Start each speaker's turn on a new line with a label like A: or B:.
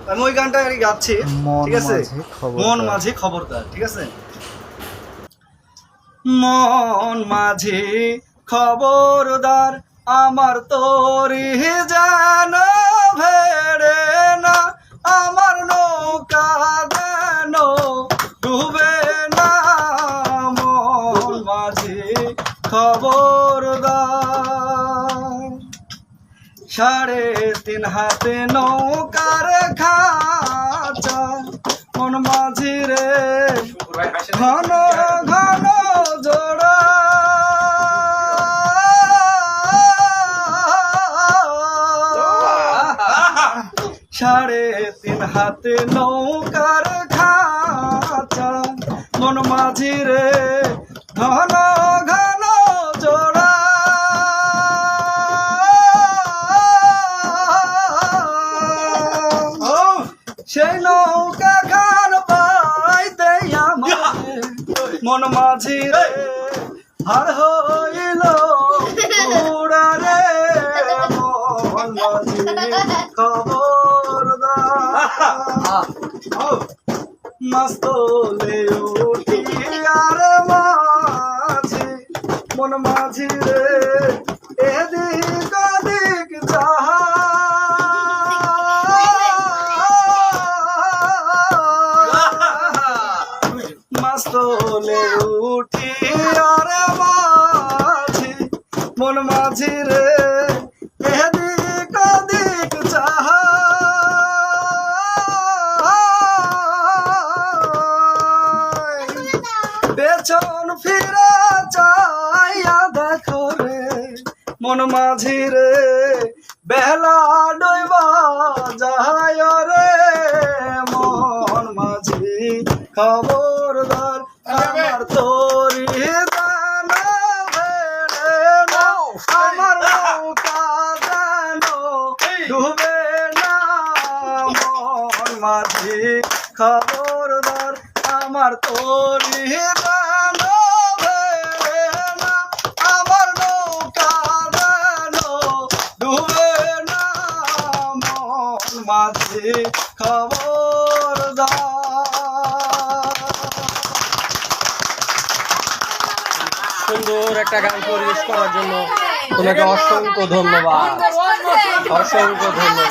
A: আমি ওই গানটা গাচ্ছি, ঠিক আছে? মন মাঝি খবরদার, ঠিক আছে? মন মাঝি খবরদার, আমার তোরি যেন ভেড়ে না, আমার নৌকা যেন ডুবে না। মন মাঝি খবরদার, 3.5 হাতে নৌকার খাঁচা, মন মাঝি রে ঘন ঘন জোড়া। 3.5 হাতে নৌকার খাঁচা, মন মাঝি রে ঘন ঘন জোড়া। সেই নৌকা খান পাইতে আমাকে মন মাঝি রে হার হইল উড়া রে। মন মাঝি খবরদার, মাছ তোলে উঠি আর মাঝি, মন মাঝি রে এদিক ওদিক যাহা। মাছ তোলে উঠি আর মাঝি, মন মাঝি রে এদিক ওদিক যাহা। পেছন ফিরে চাইয়া দেখো রে মন মাঝি রে, বেলা ডইবা যায় রে। মন মাঝি খবরদার, আমার তোরি যেন ভেড়ে না, আমার নৌকা যেন ডুবে না। মন মাঝি খবরদার, আমার তোরি যেন ভেড়ে না, আমার নৌকা যেন ডুবে না। মন মাঝি খবরদার।
B: সুন্দর একটা গান পরিবেশ করার জন্য তোমাকে অসংখ্য ধন্যবাদ, অসংখ্য ধন্যবাদ।